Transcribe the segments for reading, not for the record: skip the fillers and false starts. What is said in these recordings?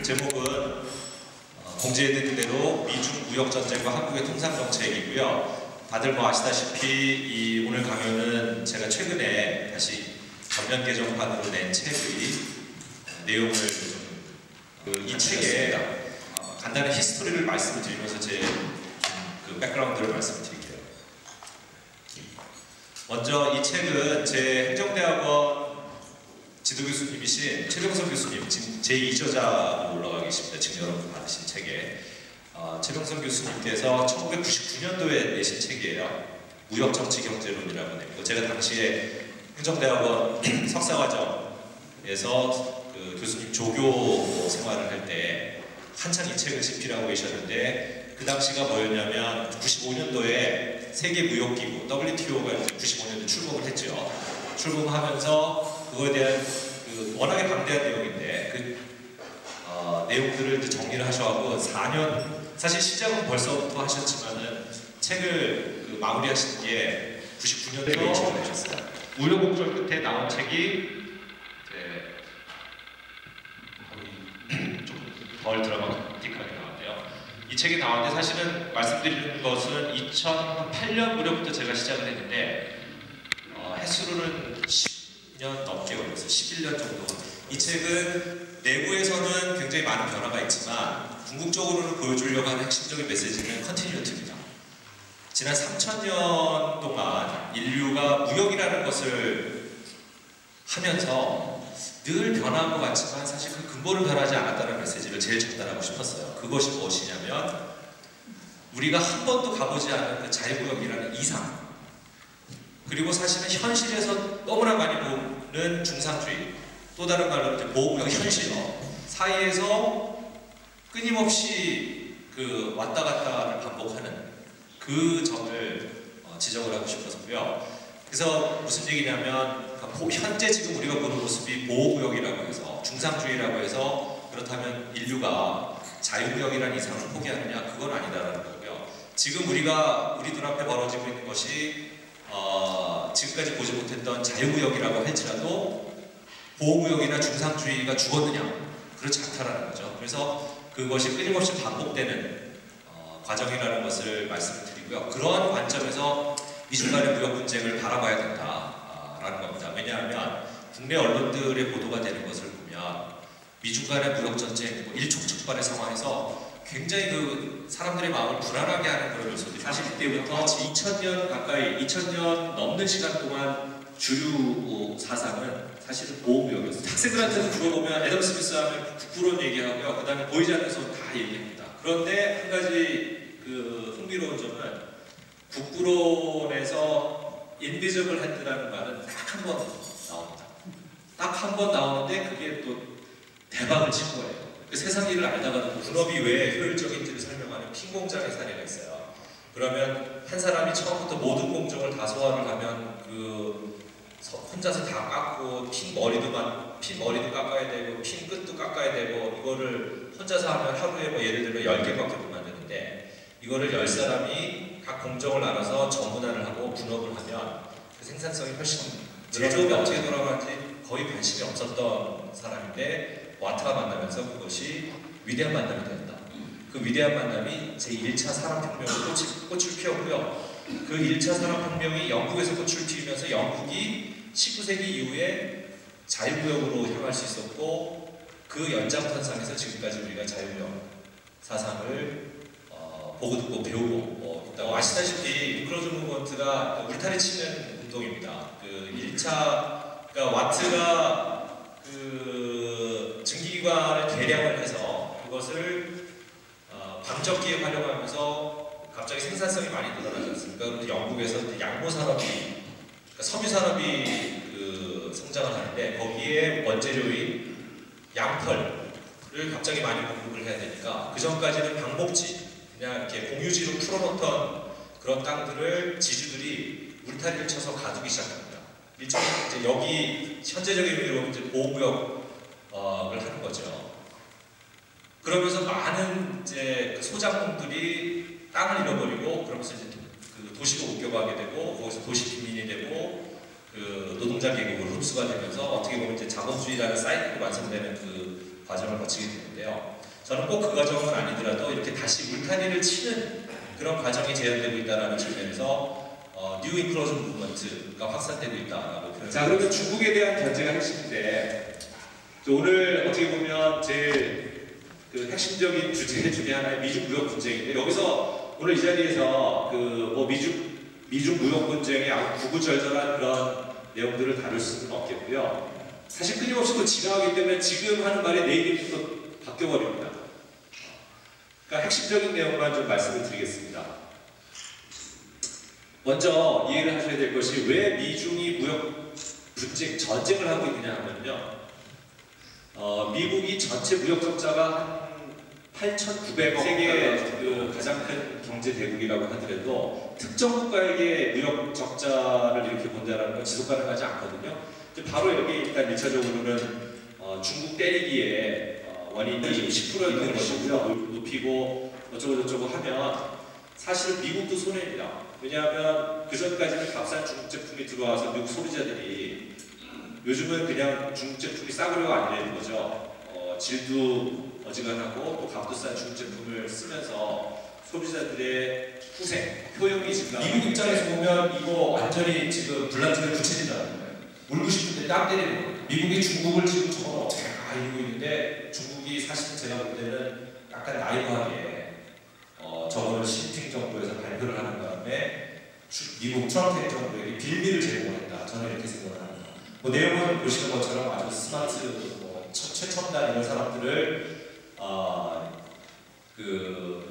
제목은 공지해드린 대로 미중 무역전쟁과 한국의 통상정책이고요. 다들 뭐 아시다시피 오늘 강연은 제가 최근에 다시 전면 개정판으로 낸 책의 내용을 이 책의 간단한 히스토리를 말씀드리면서 제 백그라운드를 말씀드릴게요. 먼저 이 책은 제 행정대학원 지도교수님이신 최병석 교수님, 지금 제2저자로 올라가 계십니다. 지금 여러분 받으신 책에 최병석 교수님께서 1999년도에 내신 책이에요. 무역정치경제론이라고 냈고, 제가 당시에 행정대학원 석사과정에서 그 교수님 조교 생활을 할 때 한창 이 책을 집필하고 계셨는데, 그 당시가 뭐였냐면 95년도에 세계무역기구 WTO가 95년도에 출범을 했죠. 출범하면서 그거에 대한 워낙에 방대한 내용인데 내용들을 정리를 하셔가지고 4년, 사실 시작은 벌써부터 하셨지만은 책을 마무리하신 게 99년도에 하셨어요. 우여곡절 끝에 나온 책이 조금 덜 드라마틱하게 나왔는데요. 이 책이 나왔는데 사실은 말씀드리는 것은 2008년 무렵부터 제가 시작을 했는데 횟수로는 10년 넘게 걸렸어요. 11년 정도. 이 책은 내부에서는 굉장히 많은 변화가 있지만 궁극적으로는 보여주려고 하는 핵심적인 메시지는 컨티뉴티입니다. 지난 3000년 동안 인류가 무역이라는 것을 하면서 늘 변한 것 같지만 사실 그 근본은 변하지 않았다는 메시지를 제일 전달하고 싶었어요. 그것이 무엇이냐면 우리가 한 번도 가보지 않은 그 자유무역이라는 이상, 그리고 사실은 현실에서 너무나 많이 보는 중상주의, 또 다른 말로 이제 보호무역 현실화 사이에서 끊임없이 그 왔다 갔다를 반복하는 그 점을 지적을 하고 싶었고요. 그래서 무슨 얘기냐면 현재 지금 우리가 보는 모습이 보호무역이라고 해서 중상주의라고 해서 그렇다면 인류가 자유무역이라는 이상을 포기하느냐, 그건 아니다라는 거고요. 지금 우리가 우리 눈앞에 벌어지고 있는 것이 지금까지 보지 못했던 자유무역이라고 할지라도 보호무역이나 중상주의가 죽었느냐, 그렇지 않다라는 거죠. 그래서 그것이 끊임없이 반복되는 과정이라는 것을 말씀을 드리고요. 그러한 관점에서 미중 간의 무역 분쟁을 바라봐야 된다라는 겁니다. 왜냐하면 국내 언론들의 보도가 되는 것을 보면 미중 간의 무역 전쟁, 일촉즉발의 상황에서 굉장히 그 사람들의 마음을 불안하게 하는 그런 요소들이, 사실 그때부터 2000년 가까이, 2000년 넘는 시간 동안 주류 사상은 사실은 보호무역이었어요. 학생들한테는 물어보면 애덤 스미스 하면 국부론 얘기하고요. 그 다음에 보이지 않는 손 다 얘기합니다. 그런데 한 가지 그 흥미로운 점은 국부론에서 인비저블 핸드라는 말은 딱 한 번 나옵니다. 딱 한 번 나오는데 그게 또 대박을 친 거예요. 그 세상 일을 알다가도 분업이 왜 효율적인지를 설명하는 핀 공장의 사례가 있어요. 그러면 한 사람이 처음부터 모든 공정을 다 소화를 하면 혼자서 다 깎고 핀 머리도 깎아야 되고 핀 끝도 깎아야 되고, 이거를 혼자서 하면 하루에 뭐 예를 들면 10개밖에 못 만드는데 이거를 10사람이 각 공정을 나눠서 전문화를 하고 분업을 하면 그 생산성이 훨씬 제조업이 어떻게 돌아가는지 거의 관심이 없었던 사람인데 와트가 만나면서 그것이 위대한 만남이 되었다. 그 위대한 만남이 제1차 산업혁명으로 꽃을 피웠고요. 그 1차 산업혁명이 영국에서 꽃을 피우면서 영국이 19세기 이후에 자유무역으로 향할 수 있었고, 그 연장선상에서 지금까지 우리가 자유무역 사상을 보고 듣고 배우고 있다고. 아시다시피 인클로즈 무브먼트가 울타리 치는 운동입니다. 그 1차, 그러니까 와트가 그 증기기관을 개량을 해서 그것을 방적기에 활용하면서 갑자기 생산성이 많이 늘어나지 않습니까? 그래서 영국에서 양모산업이, 그러니까 섬유산업이 성장을 하는데 거기에 원재료인 양펄을 갑자기 많이 공급을 해야 되니까 그 전까지는 방목지, 그냥 이렇게 공유지로 풀어놓던 그런 땅들을 지주들이 울타리를 쳐서 가두기 시작합니다. 일종의 이제 여기 현재적인 의미로 이제 보호구역을 하는 거죠. 그러면서 많은 이제 소작농들이 땅을 잃어버리고, 그러면서 이제 그 도시로 옮겨가게 되고, 거기서 도시 빈민이 되고, 그 노동자 계급으로 흡수가 되면서 어떻게 보면 이제 자본주의라는 사이클이 완성되는 그 과정을 거치게 되는데요. 저는 꼭 그 과정은 아니더라도 이렇게 다시 울타리를 치는 그런 과정이 재현되고 있다는 측면에서 뉴 인클로전 무브먼트가 확산되고 있다라고 표현합니다. 자, 그러면 중국에 대한 견제가 핵심인데 오늘 어떻게 보면 제일 그 핵심적인 주제 중에 하나의 미중 무역 분쟁인데, 여기서 오늘 이 자리에서 미중 무역 분쟁의 아주 구구절절한 그런 내용들을 다룰 수는 없겠고요. 사실 끊임없이 또 지나가기 때문에 지금 하는 말이 내일이 또 바뀌어버립니다. 그러니까 핵심적인 내용만 좀 말씀을 드리겠습니다. 먼저 이해를 하셔야 될 것이 왜 미중이 무역 분쟁, 전쟁을 하고 있느냐 하면요. 미국이 전체 무역 적자가 한 8,900억, 세계 그 가장 큰 경제 대국이라고 하더라도 특정 국가에게 무역 적자를 이렇게 본다는 건 지속 가능하지 않거든요. 바로 여기 일단 1차적으로는 중국 때리기에 원인이 10% 있는 것이고요. 높이고 어쩌고저쩌고 하면 사실 미국도 손해입니다. 왜냐하면 그 전까지는 값싼 중국 제품이 들어와서 미국 소비자들이 요즘은 그냥 중국 제품이 싸구려가 아니라는 거죠. 질도 어지간하고 또 값도 싼 중국 제품을 쓰면서 소비자들의 희생, 효용이 지금 미국 입장에서 보면 이거 완전히 지금 불난집에 부채진다는 거예요. 울고 싶은데 땀 때리는 거예요. 미국이 중국을 지금 저걸 어떻게 알고 있는데 중국이 사실 제가 볼 때는 약간 나이브하게 저거를 시진핑 정부에서 발표를 하는 바람에 미국 트럼프 행정부에게 빌미를 제공했다. 저는 이렇게 생각을 합니다. 내용은 보시는 것처럼 아주 스마트, 최첨단 이런 사람들을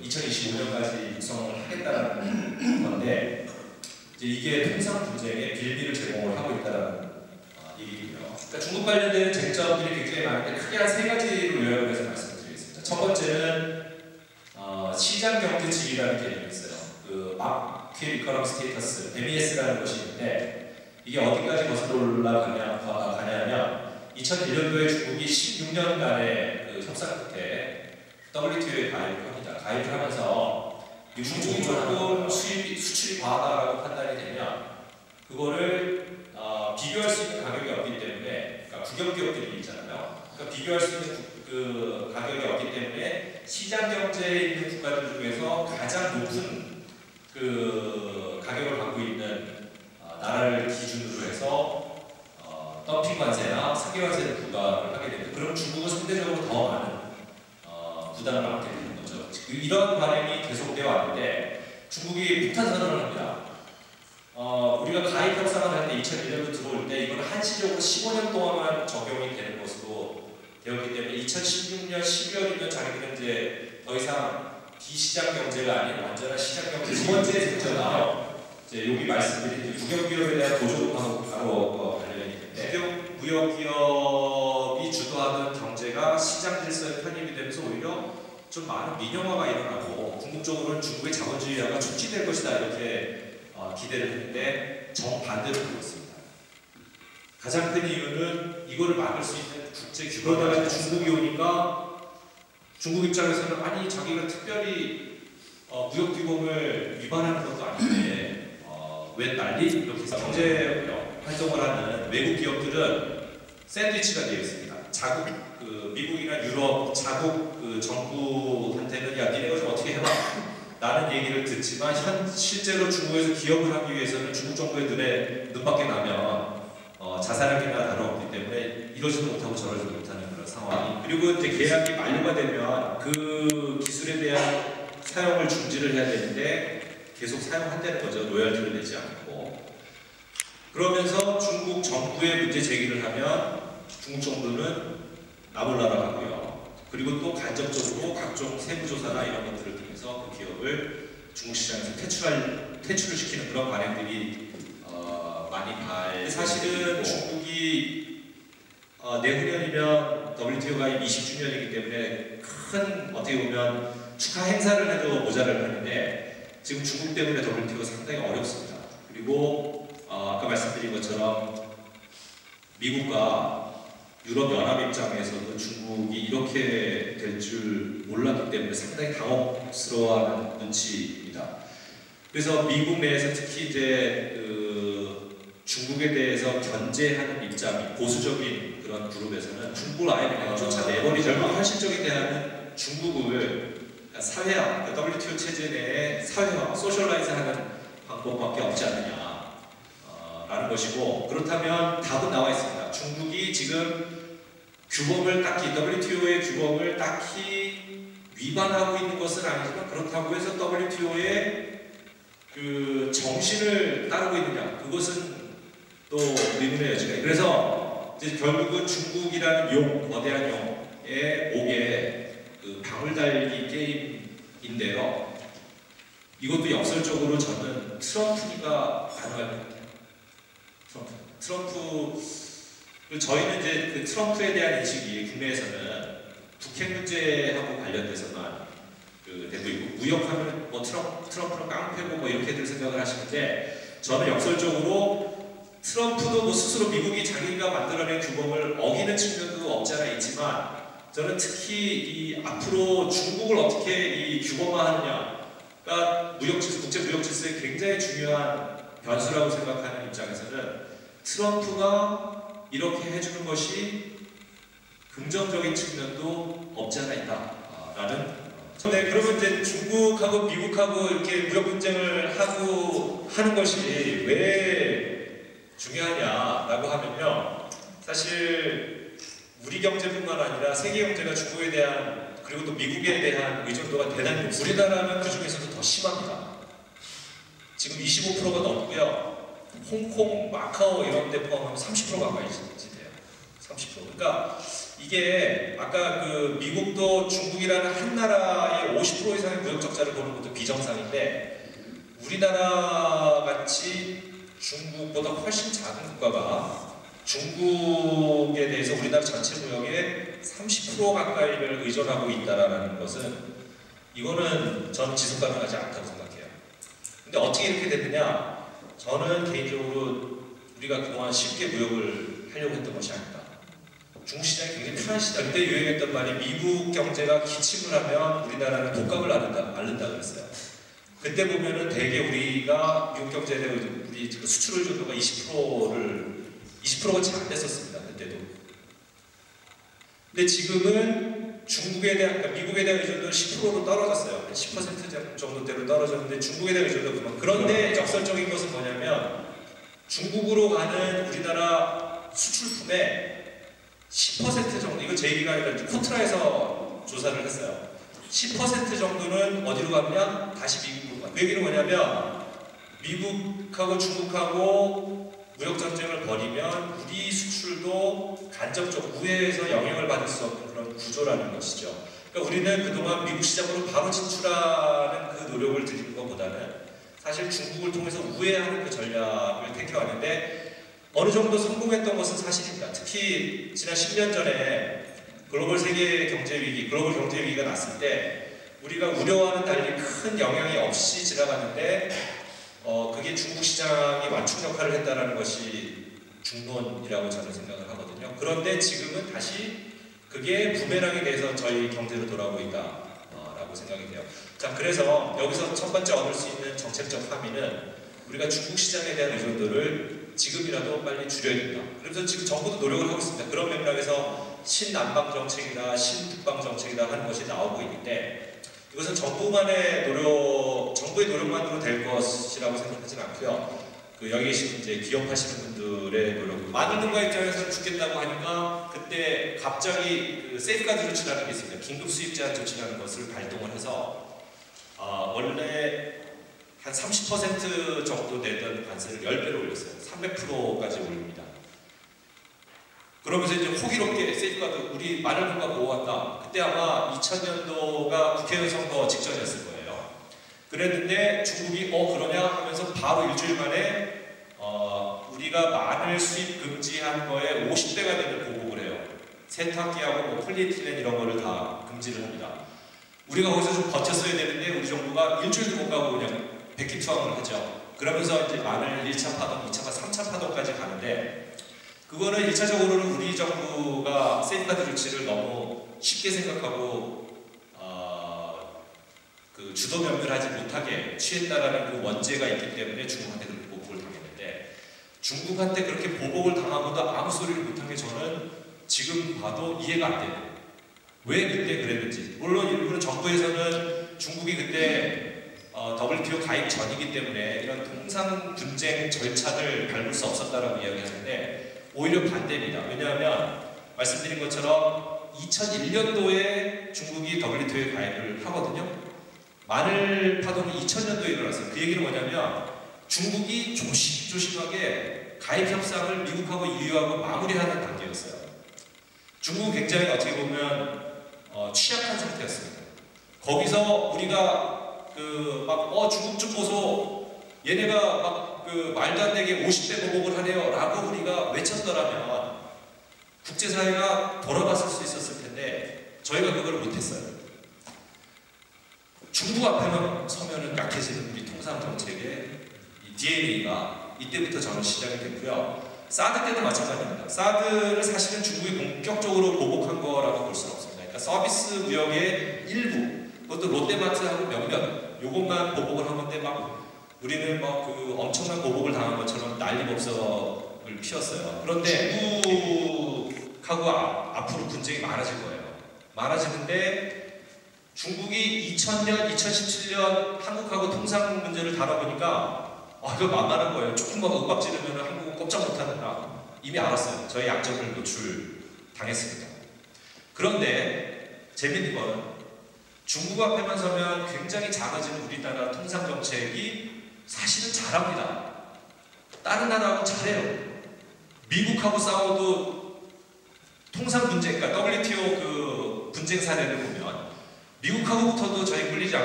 2025년까지 육성을 하겠다는 건데 이게 통상 분쟁에 빌미를 제공을 하고 있다는 얘기고요. 그러니까 중국 관련된 쟁점들이 굉장히 많은데 크게 한 세 가지로 요약해서 말씀드리겠습니다. 첫 번째는 시장 경제 질이라는 개념이 있어요. 그 마켓 이코노미 스테이터스, MES라는 것이 있는데 이게 어디까지 거슬러 올라가냐면 2001년도에 중국이 16년간의 그 협상 끝에 WTO에 가입을 합니다. 가입을 하면서 중국이 조금 수출이 과하다라고 판단이 되면 그거를 비교할 수 있는 가격이 없기 때문에, 그러니까 국영기업들이 있잖아요. 그러니까 비교할 수 있는 그 가격이 없기 때문에 시장 경제에 있는 국가들 중에서 가장 높은 그 가격을 갖고 있는 나라를 기준으로 해서 덤핑 관세나 사기 관세를 부과를 하게 됩니다. 그럼 중국은 상대적으로 더 많은 부담을 안게 되는 거죠. 이런 관행이 계속되어 왔는데 중국이 폭탄 선언을 합니다. 우리가 가입 협상을 할 때 2001년도 들어올 때 이건 한시적으로 15년 동안만 적용이 되는 것으로 되었기 때문에 2016년 12월이면 자기들은 이제 더 이상 비시장 경제가 아닌 완전한 시장 경제 두 번째 쟁점은요. 이제 여기 말씀드린 국영기업에 대한 보조금하고 바로 관련이 있는데 국영기업이 주도하는 경제가 시장 질서에 편입이 되면서 오히려 좀 많은 민영화가 일어나고 궁극적으로는 중국의 자본주의화가 촉진될 것이다 이렇게 기대를 했는데 정반대로 되었습니다. 가장 큰 이유는 이거를 막을 수 있는 국제 규범이 중국이 오니까 중국 입장에서는 아니 자기가 특별히 무역 규범을 위반하는 것도 아닌데 왜 난리? 이렇게 경제 활동을 하는 외국 기업들은 샌드위치가 되어 있습니다. 자국 미국이나 유럽 자국 정부한테는 야 니네가 좀 어떻게 해봐 라는 얘기를 듣지만 실제로 중국에서 기업을 하기 위해서는 중국 정부의 눈밖에 나면 자산력이나 다름없기 때문에 이러지도 못하고 저러지도 못하는 그런 상황이. 그리고 이제 계약이 만료가 되면 그 기술에 대한 사용을 중지를 해야 되는데 계속 사용한다는 거죠. 로열티를 내지 않고. 그러면서 중국 정부에 문제 제기를 하면 중국 정부는 나몰라라 하고요. 그리고 또 간접적으로 각종 세무조사나 이런 것들을 통해서 그 기업을 중국 시장에서 퇴출을 시키는 그런 관행들이 많이 발. 사실은 중국이 내후년이면 WTO 가입 20주년이기 때문에 큰 어떻게 보면 축하 행사를 해도 모자랄 하는데 지금 중국 때문에 WTO가 상당히 어렵습니다. 그리고 아까 말씀드린 것처럼 미국과 유럽연합 입장에서도 중국이 이렇게 될 줄 몰랐기 때문에 상당히 당혹스러워하는 눈치입니다. 그래서 미국 내에서 특히 이제 중국에 대해서 견제하는 입장이 보수적인 그런 그룹에서는 중국을 아예 그냥 쫓아내버리자. 결국 현실적인 대안은 중국을 사회화, 그러니까 WTO 체제 내에 사회화, 소셜라이즈하는 방법밖에 없지 않느냐라는 것이고, 그렇다면 답은 나와 있습니다. 중국이 지금 규범을 딱히 WTO의 규범을 딱히 위반하고 있는 것은 아니지만 그렇다고 해서 WTO의 그 정신을 따르고 있느냐, 그것은 또 의문의 여지가 있어요. 그래서 이제 결국은 중국이라는 용, 거대한 용의 목에 그 방울 달기 게임인데요. 이것도 역설적으로 저는 트럼프가 가능할 것 같아요. 트럼프, 저희는 이제 그 트럼프에 대한 인식이 국내에서는 북핵 문제하고 관련돼서만 되고 있고, 무역하면 뭐 트럼프는 깡패고 뭐 이렇게들 생각을 하시는데, 저는 역설적으로 트럼프도 뭐 스스로 미국이 자기가 만들어낸 규범을 어기는 측면도 없지 않아 있지만, 저는 특히 이 앞으로 중국을 어떻게 이 규범화하느냐가 국제 무역 질서에 굉장히 중요한 변수라고 생각하는 입장에서는 트럼프가 이렇게 해주는 것이 긍정적인 측면도 없지 않아 있다라는. 네, 그러면 이제 중국하고 미국하고 이렇게 무역 분쟁을 하고 하는 것이 왜 중요하냐라고 하면요, 사실 우리 경제뿐만 아니라 세계 경제가 중국에 대한, 그리고 또 미국에 대한 의존도가 대단히 높습니다. 우리나라는 그 중에서도 더 심합니다. 지금 25%가 넘고요, 홍콩, 마카오 이런 데 포함하면 30% 가까이 돼요. 30%. 그러니까 이게 아까 그 미국도 중국이라는 한 나라의 50% 이상의 무역 적자를 보는 것도 비정상인데, 우리나라 같이 중국보다 훨씬 작은 국가가 중국에 대해서 우리나라 전체 무역의 30% 가까이를 의존하고 있다라는 것은, 이거는 저는 지속 가능하지 않다고 생각해요. 근데 어떻게 이렇게 됐느냐? 저는 개인적으로 우리가 그동안 쉽게 무역을 하려고 했던 것이 아니다. 중국 시장이 굉장히 편한 시장. 그때 유행했던 말이 미국 경제가 기침을 하면 우리나라는 독감을 앓는다 그랬어요. 그때 보면은 대개 우리가 미국 경제에 대한 우리 수출 의존도가 20%가 채 안 됐었습니다. 그때도. 근데 지금은 중국에 대한, 그러니까 미국에 대한 의존도는 10%로 떨어졌어요. 10% 정도대로 떨어졌는데 중국에 대한 의존도 그만. 그런데 역설적인 것은 뭐냐면, 중국으로 가는 우리나라 수출품의 10% 정도, 이거 제 얘기가 아니라 코트라에서 조사를 했어요. 10% 정도는 어디로 가느냐? 다시 미국으로 가. 그 얘기는 뭐냐면, 미국하고 중국하고 무역 전쟁을 벌이면 우리 수출도 간접적 우회에서 영향을 받을 수 없는 그런 구조라는 것이죠. 그러니까 우리는 그동안 미국 시장으로 바로 진출하는 그 노력을 들이는 것보다는 사실 중국을 통해서 우회하는 그 전략을 택해왔는데, 어느 정도 성공했던 것은 사실입니다. 특히 지난 10년 전에 글로벌 세계 경제 위기, 글로벌 경제 위기가 났을 때 우리가 우려와는 달리 큰 영향이 없이 지나갔는데, 그게 중국 시장이 완충 역할을 했다는 것이 중론이라고 저는 생각을 하거든요. 그런데 지금은 다시 그게 부메랑이 돼서 저희 경제로 돌아오고 있다라고 생각이 돼요. 자, 그래서 여기서 첫 번째 얻을 수 있는 정책적 함의는 우리가 중국 시장에 대한 의존도를 지금이라도 빨리 줄여야 된다. 그래서 지금 정부도 노력을 하고 있습니다. 그런 맥락에서 신남방 정책이다, 신북방 정책이다 하는 것이 나오고 있는데, 이것은 정부의 노력만으로 될 것이라고 생각하지는 않고요. 여기 계신 이제 기업하시는 분들의 노력. 많은 농가 입장에서는 죽겠다고 하니까 그때 갑자기 그 세이프가드 조치라는 게 있습니다. 긴급 수입 제한 조치라는 것을 발동을 해서 원래 한 30% 정도 내던 관세를 10배로 올렸어요. 300%까지 올립니다. 그러면서 이제 호기롭게 세이프가드, 우리 마늘 농가 모아왔다. 그때 아마 2000년도가 국회의원 선거 직전이었을 거예요. 그랬는데 중국이 그러냐 하면서 바로 일주일 만에 우리가 마늘 수입 금지한 거에 50배가 되는 보복을 해요. 세탁기하고 뭐 폴리에틸렌 이런 거를 다 금지를 합니다. 우리가 거기서 좀 버텼어야 되는데 우리 정부가 일주일도 못 가고 그냥 백기투항을 하죠. 그러면서 이제 마늘 1차 파동, 2차 파동, 3차 파동까지 가는데, 그거는 1차적으로는 우리 정부가 세이프가드 조치를 너무 쉽게 생각하고 그 주도 면밀하지 못하게 취했다라는 그 원죄가 있기 때문에 중국한테 그렇게 보복을 당했는데, 중국한테 그렇게 보복을 당하고도 아무 소리를 못한 게 저는 지금 봐도 이해가 안 돼요. 왜 그때 그랬는지. 물론 일부는 정부에서는 중국이 그때 WTO 가입 전이기 때문에 이런 통상 분쟁 절차를 밟을 수 없었다라고 이야기하는데 오히려 반대입니다. 왜냐하면 말씀드린 것처럼 2001년도에 중국이 WTO에 가입을 하거든요. 마늘 파동이 2000년도에 일어났어요. 그 얘기는 뭐냐면 중국이 조심조심하게 가입 협상을 미국하고 EU하고 마무리하는 단계였어요. 중국은 굉장히 어떻게 보면 취약한 상태였습니다. 거기서 우리가 중국 좀 보소, 얘네가 말도 안 되게 50배 보복을 하네요 라고 우리가 외쳤더라면 국제사회가 돌아봤을 수 있었을 텐데 저희가 그걸 못했어요. 중국 앞에만 서면은 약해지는 우리 통상정책의 DNA가 이때부터 저는 시작이 됐고요. 사드 때도 마찬가지입니다. 사드를 사실은 중국이 본격적으로 보복한 거라고 볼 수는 없습니다. 그러니까 서비스 무역의 일부, 그것도 롯데마트하고 몇몇 요것만 보복을 한 건데 우리는 엄청난 보복을 당한 것처럼 난리법석을 피웠어요. 그런데 중국하고 앞으로 분쟁이 많아질 거예요. 많아지는데 중국이 2000년, 2017년 한국하고 통상 문제를 다뤄보니까 이거 만만한 거예요. 조금만 윽박 지르면 한국은 꼼짝 못하는다. 이미 알았어요. 저희 약점을 노출당했습니다. 그런데 재밌는 건 중국 앞에만 서면 굉장히 작아지는 우리나라 통상 정책이 사실은 잘합니다. 다른 나라하고 잘해요. 미국하고 싸워도 통상 분쟁, 그러니까 WTO 분쟁 사례를 보면 미국하고부터도 저희 밀리지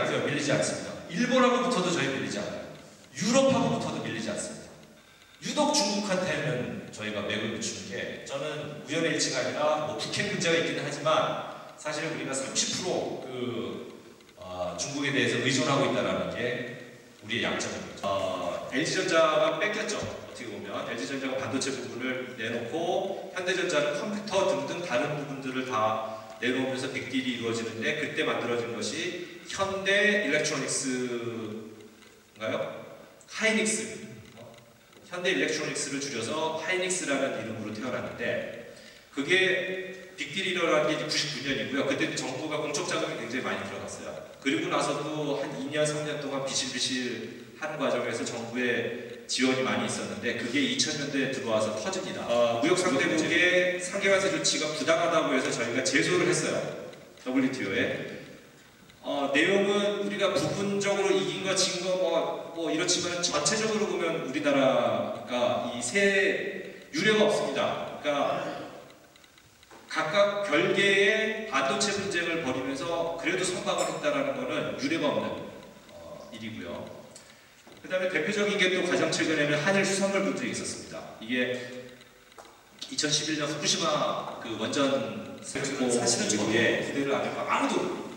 않습니다. 일본하고부터도 저희 밀리지 않아요. 유럽하고부터도 밀리지 않습니다. 유독 중국한테는 저희가 맥을 붙이는 게 저는 우연의 일치가 아니라 북핵 문제가 있기는 하지만 사실 우리가 30% 중국에 대해서 의존하고 있다는 게 우리의 약점입니다. LG전자가 뺏겼죠. 어떻게 보면 LG전자가 반도체 부분을 내놓고 현대전자는 컴퓨터 등등 다른 부분들을 다 내놓으면서 빅딜이 이루어지는데 그때 만들어진 것이 현대 일렉트로닉스인가요? 하이닉스. 현대 일렉트로닉스를 줄여서 하이닉스라는 이름으로 태어났는데 그게 빅딜이 일어난 게 99년이고요. 그때 정부가 공적 자금이 굉장히 많이 들어갔어요. 그리고 나서도 한 2년, 3년 동안 비실비실 하는 과정에서 정부의 지원이 많이 있었는데 그게 2000년대에 들어와서 터집니다. 무역상대국의 상계관세 조치가 부당하다고 해서 저희가 제소를 했어요. WTO에. 내용은 우리가 부분적으로 이긴 거, 진 거 이렇지만 전체적으로 보면 우리나라가 이 세 유례가 없습니다. 그러니까 각각 별개의 반도체 분쟁을 벌이면서 그래도 선방을 했다라는 것은 유례가 없는 일이고요. 그 다음에 대표적인 게 또 가장 최근에는 한일 수산물 분쟁이 있었습니다. 이게 2011년 후쿠시마 원전 사실은 저게 기대를 안 했고 아무도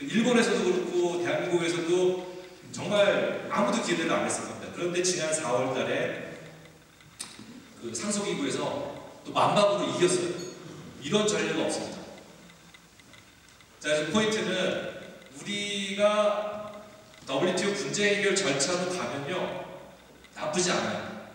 일본에서도 그렇고 대한민국에서도 정말 아무도 기대를 안 했을 겁니다. 그런데 지난 4월 달에 상속기구에서 또 만박으로 이겼어요. 이런 전례가 없습니다. 자, 그래서 포인트는 우리가 WTO 분쟁 해결 절차로 가면요 나쁘지 않아요.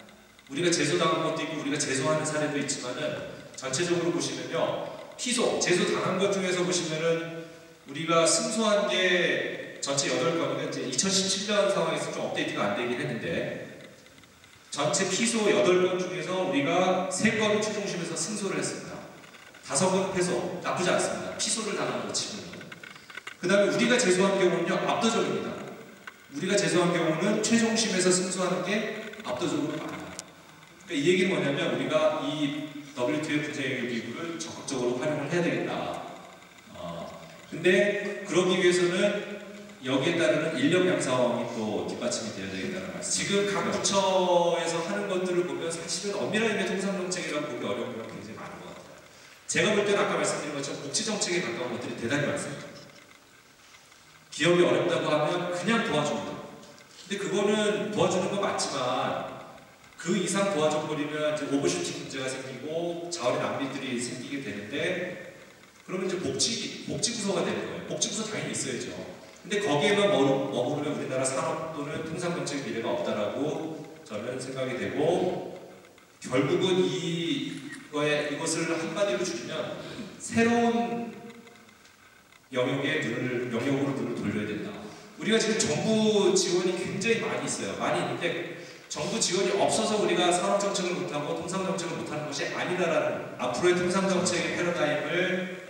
우리가 제소당한 것도 있고 우리가 제소하는 사례도 있지만은 전체적으로 보시면요 제소당한 것 중에서 보시면은 우리가 승소한 게 전체 8건이면 이제 2017년 상황에서 좀 업데이트가 안 되긴 했는데 전체 피소 8건 중에서 우리가 3건을 최종심에서 승소를 했습니다. 5건 패소 나쁘지 않습니다. 피소를 당한 것 치고는. 그 다음에 우리가 제소한 경우는요 압도적입니다. 우리가 제소한 경우는 최종심에서 승소하는 게 압도적으로 많아요. 그러니까 이 얘기는 뭐냐면 우리가 이 WTO 분쟁해결 기구를 적극적으로 활용을 해야 되겠다. 근데 그러기 위해서는 여기에 따르는 인력 양성이 또 뒷받침이 되어야 되겠다는 말씀. 지금 각 부처에서 하는 것들을 보면 사실은 엄밀한 의미의 통상정책이라고 보기 어려운 게 굉장히 많은 것 같아요. 제가 볼 때는 아까 말씀드린 것처럼 복지정책에 가까운 것들이 대단히 많습니다. 기업이 어렵다고 하면 그냥 도와줍니다. 근데 그거는 도와주는 건 맞지만 그 이상 도와줘버리면 이제 오버슈팅 문제가 생기고 자원의 낭비들이 생기게 되는데 그러면 이제 복지부서가 되는 거예요. 복지부서 당연히 있어야죠. 근데 거기에만 머무르면 우리나라 산업 또는 통상정책 미래가 없다라고 저는 생각이 되고 결국은 이 이것을 한마디로 줄이면 새로운 영역으로 눈을 돌려야 된다. 우리가 지금 정부 지원이 굉장히 많이 있어요. 많이 있는데 정부 지원이 없어서 우리가 산업정책을 못하고 통상정책을 못하는 것이 아니다라는 앞으로의 통상정책의 패러다임을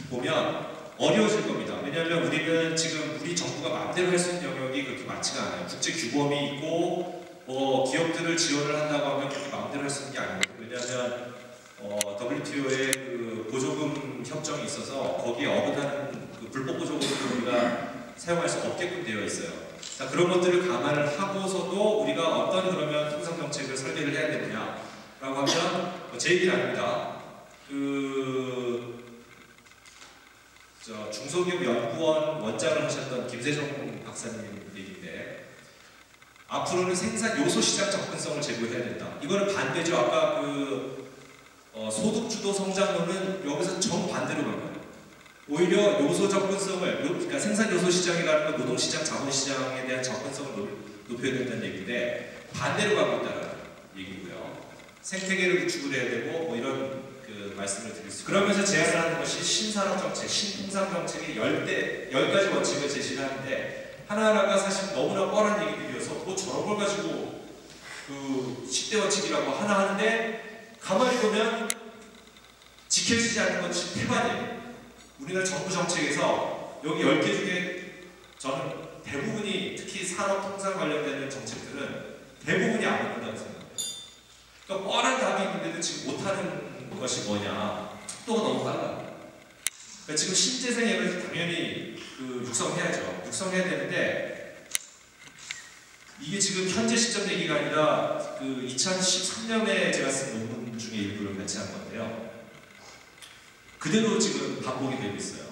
보면 어려워질 겁니다. 왜냐하면 우리는 지금 우리 정부가 마음대로 할 수 있는 영역이 그렇게 많지가 않아요. 국제 규범이 있고 기업들을 지원을 한다고 하면 그렇게 마음대로 할 수 있는 게 아니거든요. 왜냐하면 WTO의 그 보조금 협정이 있어서 거기에 어긋나는 그 불법 보조금을 우리가 사용할 수 없게끔 되어 있어요. 자, 그런 것들을 감안을 하고서도 우리가 어떤 그러면 통상 정책을 설계를 해야 되느냐라고 하면 제 얘기는 아닙니다. 중소기업 연구원 원장을 하셨던 김세정 박사님 얘기인데 앞으로는 생산 요소 시장 접근성을 제고해야 된다. 이거는 반대죠. 아까 소득주도 성장론은 여기서 정반대로 갑니다. 오히려 요소 접근성을, 그러니까 생산 요소 시장이라는 건 노동시장, 자본시장에 대한 접근성을 높여야 된다는 얘기인데 반대로 가고 있다는 얘기고요. 생태계를 구축을 해야 되고 이런 말씀을 드릴 수 있습니다. 그러면서 제안을 하는 것이 신산업정책, 신통상정책의 10가지 원칙을 제시를 하는데 하나하나가 사실 너무나 뻔한 얘기들이어서 저런 걸 가지고 10대 원칙이라고 하나 하는데 가만히 보면 지켜지지 않는 것이 태반이에요. 우리나라 정부 정책에서 여기 10개 중에 저는 대부분이 특히 산업통상 관련되는 정책들은 대부분이 안 맞는다고 생각해요. 그러니까 뻔한 답이 있는데도 지금 못하는 것이 뭐냐? 속도가 너무 빨라. 그러니까 지금 신재생 에너지 당연히 육성해야죠. 육성해야 되는데 이게 지금 현재 시점 얘기가 아니라 2013년에 제가 쓴 논문 중에 일부를 배치한 건데요. 그대로 지금 반복이 되고 있어요.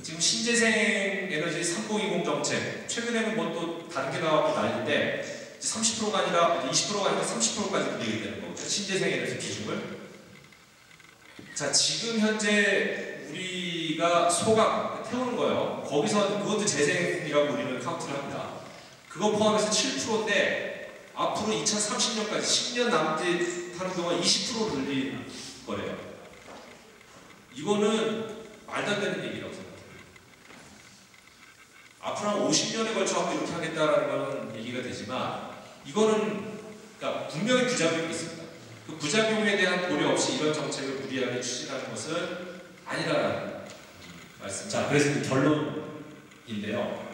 지금 신재생 에너지 3020 정책 최근에는 뭐 또 다른 게 나왔고 난리인데 30%가 아니라 20%가 아니라 30%까지 늘리게 되는 거거든요. 신재생 에너지 기준을. 자, 지금 현재 우리가 소각 태우는 거예요. 거기서 그것도 재생이라고 우리는 카운트를 합니다. 그거 포함해서 7%인데 앞으로 2030년까지 10년 남짓하는 동안 20% 늘릴 거래요. 이거는 말도 안 되는 얘기라고 생각해요. 앞으로 한 50년에 걸쳐 이렇게 하겠다라는 건 얘기가 되지만 이거는 그러니까 분명히 부작용이 있습니다. 그 부작용에 대한 고려 없이 이런 정책을 무리하게 추진하는 것은 아니라는 말씀입니다. 자, 그래서 결론인데요.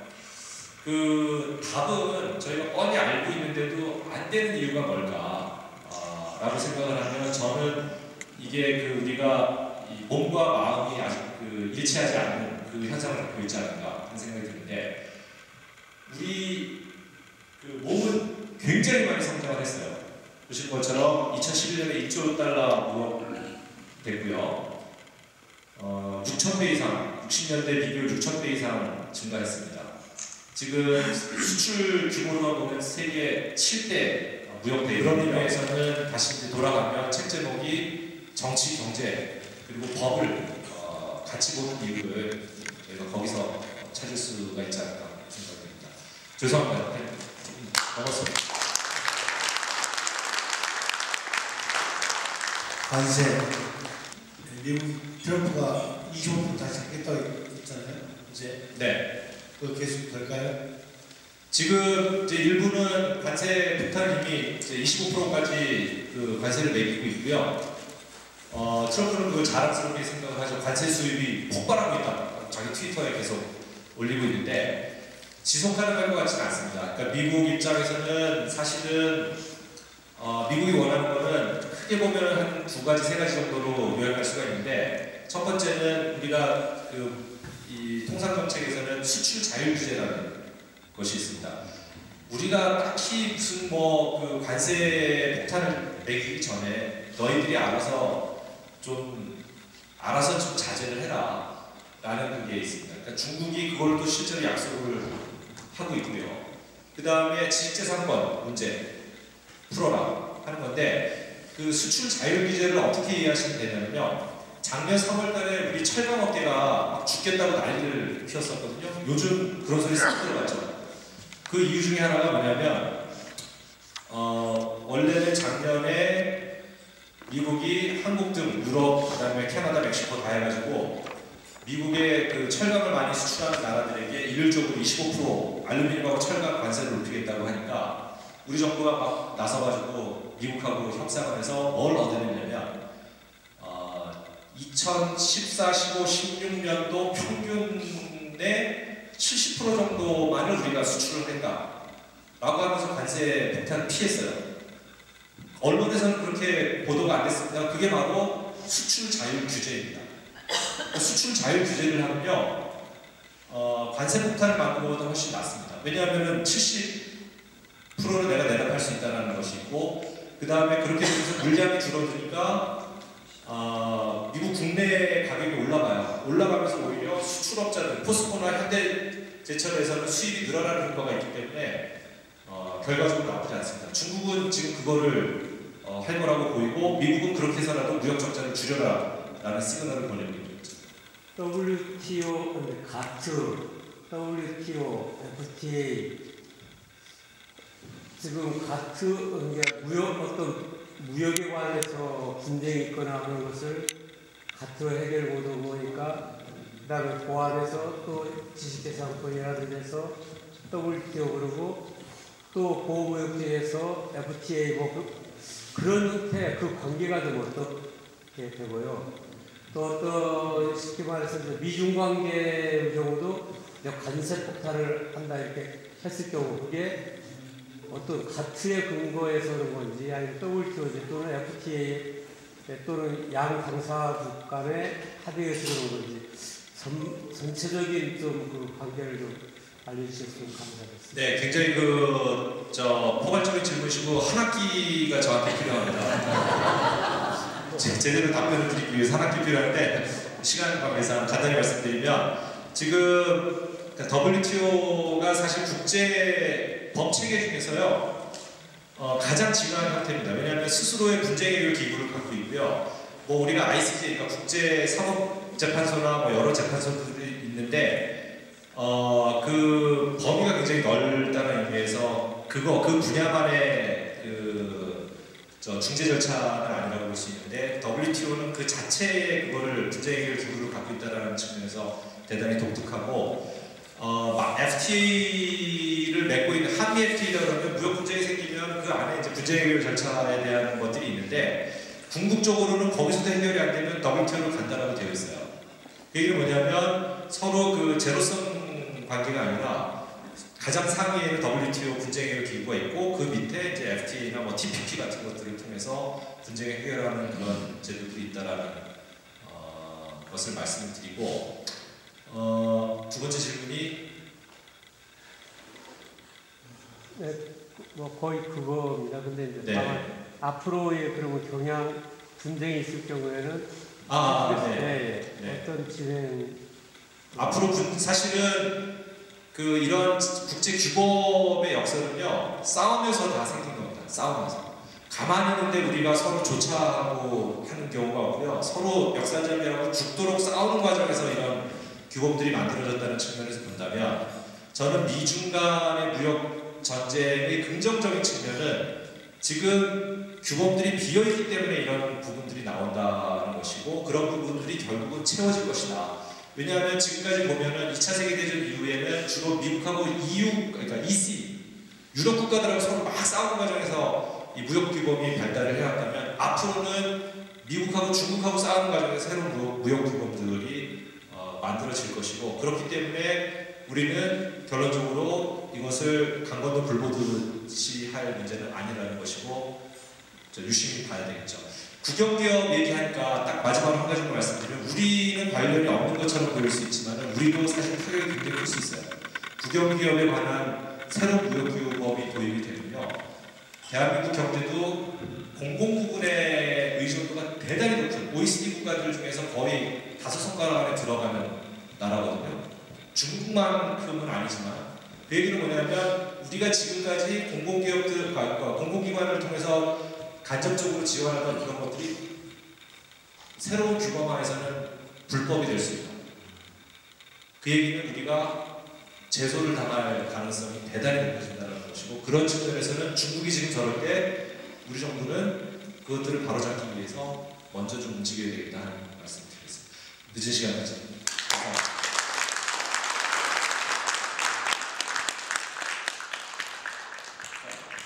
답은 저희가 뻔히 알고 있는데도 안 되는 이유가 뭘까? 라고 생각을 하면 저는 이게 우리가 몸과 마음이 아직 일치하지 않는 현상을 갖고 있지 않은가 하는 생각이 드는데 우리 몸은 굉장히 많이 성장을 했어요. 보시는 것처럼 2011년에 2조 달러 됐고요. 6,000배 이상, 60년대 비교 6,000배 이상 증가했습니다. 지금 수출 규모로만 보면 세계 7대 무역대회. 그런 의미에서는 다시 이제 돌아가면 책 제목이 정치, 경제 그리고 법을 같이 보는 이유를 저희가 거기서 찾을 수가 있지 않을까 생각됩니다. 죄송합니다. 네. 넘었습니다. 관세. 미국 트럼프가 25% 다시 하겠다고 했잖아요. 이제 네. 그거 계속 될까요? 지금 이제 일부는 관세 폭탄을 이미 25%까지 관세를 매기고 있고요. 트럼프는 그걸 자랑스럽게 생각을 하죠. 관세 수입이 폭발하고 있다. 자기 트위터에 계속 올리고 있는데 지속 가능할 것 같지는 않습니다. 그러니까 미국 입장에서는 사실은 미국이 원하는 거는 크게 보면 한 2가지, 3가지 정도로 요약할 수가 있는데 첫 번째는 우리가 이 통상정책에서는 수출 자율 규제라는 것이 있습니다. 우리가 딱히 무슨 관세 폭탄을 매기기 전에 너희들이 알아서 좀 자제를 해라 라는 게 있습니다. 그러니까 중국이 그걸 또 실제로 약속을 하고 있고요. 그 다음에 지식재산권 문제 풀어라 하는 건데 수출 자율 규제를 어떻게 이해하시면 되냐면요. 작년 3월 달에 우리 철강업계가 막 죽겠다고 난리를 피웠었거든요. 요즘 그런 소리 싹 들어갔죠. 그 이유 중에 하나가 뭐냐면 원래는 작년에 캐나다, 멕시코 다 해가지고 미국의 그 철강을 많이 수출하는 나라들에게 일률적으로 25% 알루미늄하고 철강 관세를 높이겠다고 하니까 우리 정부가 막 나서가지고 미국하고 협상을 해서 뭘 얻어냈냐면 2014, 15, 16년도 평균의 70% 정도만을 우리가 수출을 했다 라고 하면서 관세 폭탄을 피했어요. 언론에서는 그렇게 보도가 안 됐습니다. 그게 바로 수출 자율 규제입니다. 수출 자율 규제를 하면요, 관세 폭탄을 막는 것보다 훨씬 낫습니다. 왜냐하면 70%는 내가 내려팔 수 있다는 것이 있고, 그 다음에 그렇게 되면서 물량이 줄어드니까 미국 국내 가격이 올라가요. 올라가면서 오히려 수출업자들, 포스코나 현대제철에서는 수입이 늘어나는 효과가 있기 때문에 결과적으로 나쁘지 않습니다. 중국은 지금 그거를 할 거라고 보이고, 미국은 그렇게 해서라도 무역 적자를 줄여라 라는 시그널을 보내고 있죠. WTO, 가트, WTO, FTA 지금 가트 어떤 무역에 관해서 분쟁이 있거나 하는 것을 가트 해결 보도 보니까 그다음에 보안에서 또 지식재산권이라는 데서 WTO 그러고 또 보호무역제에서 FTA 그런 형태 그 관계가 좀 어떻게 되고요. 또 어떤 쉽게 말해서 미중 관계의 경우도 관세 폭탄을 한다 이렇게 했을 경우 그게 어떤 가트의 근거에서 그런 건지 아니면 WTO 또는 FTA 또는 양 당사국 간의 합의에서 그런 건지 전체적인 좀 그 관계를 좀 알려주셨으면 감사하겠습니다. 네, 굉장히 포괄적인 질문이시고 한 학기가 저한테 필요합니다. 제대로 답변을 드리기 위해서 한 학기 필요한데 시간 관계상 간단히 말씀드리면 지금 WTO가 사실 국제 법체계 중에서요 가장 중요한 형태입니다. 왜냐하면 스스로의 분쟁 해결 기구를 갖고 있고요. 뭐 우리가 ICJ, 그러니까 국제 사법 재판소나 뭐 여러 재판소들이 있는데 그 범위가 굉장히 넓다는 의미에서 그 분야만의 중재 절차는 아니라고 볼 수 있는데 WTO는 그 자체의 그거를 분쟁 해결 기구를 갖고 있다는 측면에서 대단히 독특하고 FTA를 맺고 있는 한미 FTA라고 하면 무역 분쟁이 생기면 그 안에 이제 분쟁 해결 절차에 대한 것들이 있는데 궁극적으로는 거기서도 해결이 안 되면 WTO로 간다라고 되어 있어요. 그 얘기는 뭐냐면 서로 그 제로성 관계가 아니라 가장 상위에는 WTO 분쟁 해결 기구가 있고 그 밑에 이제 FTA나 뭐 TPP 같은 것들을 통해서 분쟁을 해결하는 그런 제도들이 있다라는 것을 말씀을 드리고 두 번째 질문이 네, 뭐 거의 그거입니다. 근데 이제 네. 다만 앞으로의 그런 경향 분쟁이 있을 경우에는 네. 어떤 진행 앞으로 사실은 이런 국제 규범의 역사는요 싸우면서 다 생긴 겁니다. 싸우면서 가만히 있는데 우리가 서로 조차하고 하는 경우가 없고요. 서로 역사전이라고 죽도록 싸우는 과정에서 이런 규범들이 만들어졌다는 측면에서 본다면 저는 미중 간의 무역 전쟁의 긍정적인 측면은 지금 규범들이 비어있기 때문에 이런 부분들이 나온다는 것이고 그런 부분들이 결국은 채워질 것이다. 왜냐하면 지금까지 보면은 2차 세계대전 이후에는 주로 미국하고 EU, 그러니까 EC, 유럽 국가들하고 서로 막 싸우는 과정에서 이 무역 규범이 발달을 해왔다면 앞으로는 미국하고 중국하고 싸우는 과정에서 새로운 무역 규범들이 만들어질 것이고 그렇기 때문에 우리는 결론적으로 이것을 강건도 불보듯이 할 문제는 아니라는 것이고 유심히 봐야 되겠죠. 국영기업 얘기하니까 딱 마지막으로 한 가지만 말씀드리면 우리는 관련이 없는 것처럼 보일 수 있지만 우리도 사실 타격이 굉장히 클 수 있어요. 국영기업에 관한 새로운 무역규범이 도입이 되면요. 대한민국 경제도 공공부문의 의존도가 대단히 높은 OECD 국가들 중에서 거의 5손가락 안에 들어가는 나라거든요. 중국만큼은 아니지만 그 얘기는 뭐냐면 우리가 지금까지 공공기관을 통해서 간접적으로 지원하던 그런 것들이 새로운 규범화에서는 불법이 될 수 있다. 그 얘기는 우리가 제소를 당할 가능성이 대단히 높아진다는 것이고 그런 측면에서는 중국이 지금 저럴 때 우리 정부는 그것들을 바로잡기 위해서 먼저 좀 움직여야 되겠다 하는 말씀. 늦은 시간까지. 감사합니다.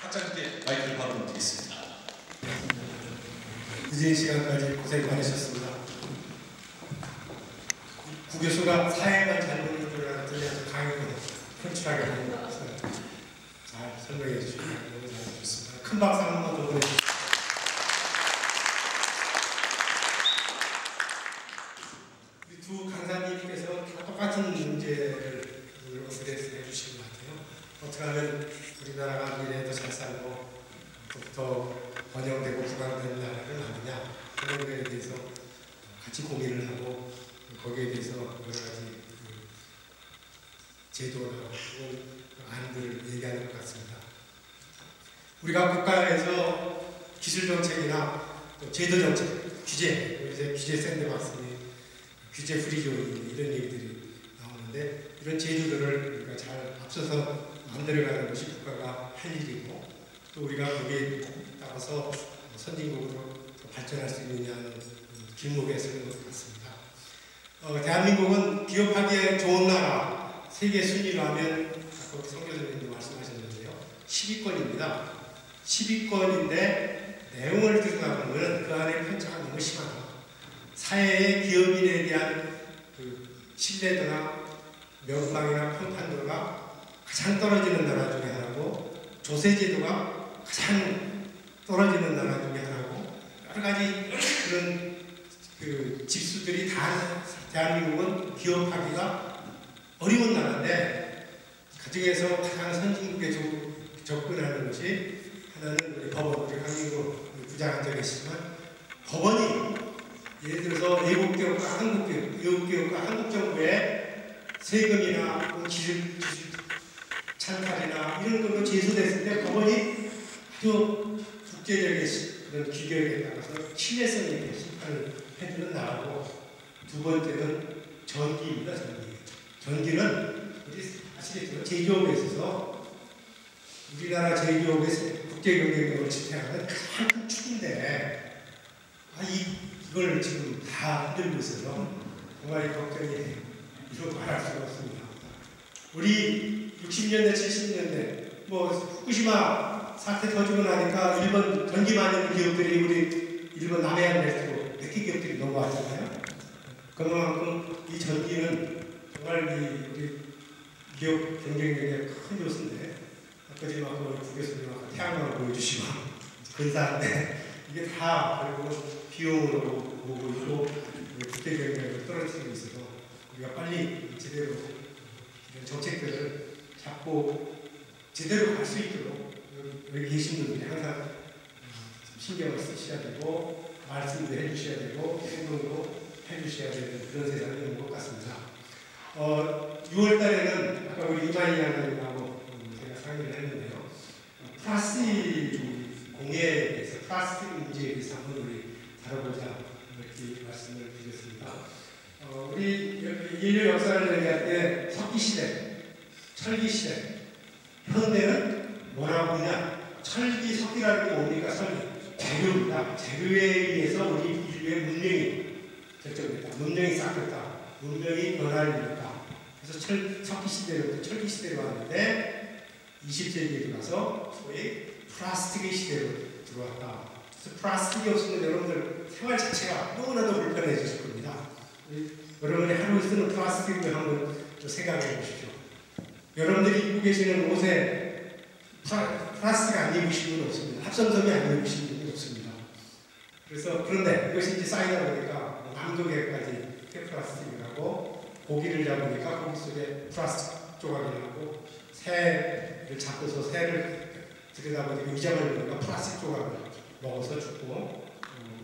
학장님께 마이크를 바로 드리겠습니다. 늦은 시간까지 고생 많으셨습니다. 국교수가 사회만 잘 보는 줄 알았더니 아주 강하게 펀치하게 하는 잘 설명해 주시고 너무 잘해주셨습니다. 큰 박수 한번 더 보내주시죠. 우리 두 강사님께서 다 똑같은 문제를 어드레스 해주신 것 같아요. 어떻게 하면 우리나라가 미래에 더 잘 살고 더 번영되고 부강되는 나라를 만드냐 그런 거에 대해서 같이 고민을 하고 거기에 대해서 여러 가지 제도나 안들을 얘기하는 것 같습니다. 우리가 국가에서 기술 정책이나 또 제도 정책, 규제, 이제 규제 샌드박스니 규제 프리존 이런 얘기들이 나오는데 이런 제도들을 우리가 잘 앞서서 만들어가는 것이 국가가 할 일이고 또 우리가 거기에 따라서 선진국으로 더 발전할 수 있느냐는 길목에 서는 것 같습니다. 대한민국은 기업하기에 좋은 나라, 세계 순위로 하면 아까 성 교수님도 말씀하셨는데요. 10위권입니다. 10위권인데 내용을 들여다보면 그 안에 편차가 너무 심하다. 사회의 기업인에 대한 그 신뢰도나 명망이나 평판도가 가장 떨어지는 나라 중에 하나고 조세제도가 가장 떨어지는 나라 중에 하나고 여러 가지 그런 그 집수들이 다 대한민국은 기업하기가 어려운 나라인데 그중에서 가장 선진국에 접근하는 것이 하나는 우리 법원, 우리 강민구 부장 앉아 계시지만 법원이 예를 들어서 외국기업과 한국기업, 외국기업과 한국정부의 세금이나 기술 찬탈이나 이런 걸로 제소됐을 때 법원이 아주 국제적인 그런 규격에 따라서 신뢰성 있게 심판을 해주는 나라고 두 번째는 전기입니다. 전기는 우리 아시겠지만 제조업에 있어서 우리나라 제조업의 국제 경쟁력을 지탱하는 가장 큰 축인데 이걸 지금 다 흔들고 있어서 정말 걱정이 이루 말할 수가 없습니다. 우리 60년대, 70년대 뭐 후쿠시마 사태 터지고 나니까 일본 전기 많이 하는 기업들이 우리 일본 남해안 벨트로 몇 개 기업들이 넘어왔잖아요. 그만큼 이 전기는 정말 우리 기업 경쟁력의 큰 요소인데 아까 지금 부 교수님 아까 태양광을 보여주시고 근사한데 이게 다 결국은 비용으로 보고 있고 국제 경쟁력을 떨어뜨리고 있어서 우리가 빨리 제대로 이런 정책들을 잡고 제대로 갈 수 있도록 여기 계신 분들이 항상 신경을 쓰셔야 되고 말씀도 해주셔야 되고 행동도 해주셔야 되는 그런 세상이 있는 것 같습니다. 6월 달에는 아까 우리 이마희 양님하고 제가 상의를 했는데요. 플라스틱 공해에 대해서 플라스틱 문제에 대해서 한번 우리 다뤄보자 이렇게 말씀을 드렸습니다. 우리 인류 역사를 얘기할 때 석기시대, 철기시대, 현대는 뭐라고 하냐? 철기, 석기라는 게 뭡니까? 재료입니다. 재료에 의해서 우리 인류의 문명이 결정됐다. 문명이 쌓였다. 문명이 변화를 일었다. 그래서 석기시대로부터 철기시대로 왔는데 20세기에 들어가서 소위 플라스틱의 시대로 들어왔다. 그래서 플라스틱이 없으면 여러분들 생활 자체가 너무나도 불편해지실 겁니다. 여러분이 하루 쓰는 플라스틱을 한번 생각해 보십시오. 여러분들이 입고 계시는 옷에 플라스틱 안 입으신 분 없습니다. 합성섬이 안 입으신 분이 없습니다. 그래서 그런데 이것이 이제 쌓이다 보니까 남도계까지 폐플라스틱이라고 고기를 잡으니까 고기 속에 플라스틱 조각이 나고 새를 잡고서 새를 들여다보니까 위장을 보니까 플라스틱 조각을 먹어서 죽고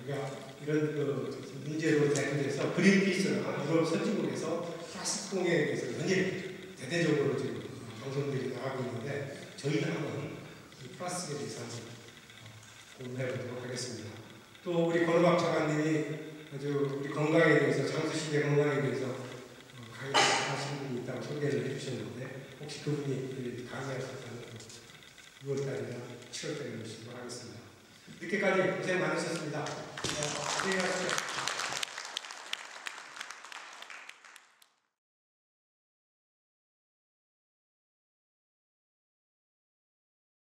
우리가 이런 그 문제로 대두돼서 그린피스나 유럽 선진국에서 플라스틱 공해에 대해서 연일 대대적으로 지금 방송들이 나가고 있는데 저희는 한번 플라스틱에 대해서 한번 공부해 보도록 하겠습니다. 또 우리 권호박 차관님이 아주 우리 건강에 대해서 장수시대 건강에 대해서 강의하신 분이 있다고 소개를 해주셨는데 혹시 그분이 강의하셨다면 6월달이나 7월달에 모시도록 하겠습니다. 늦게까지 고생 많으셨습니다. 안녕히 가세요.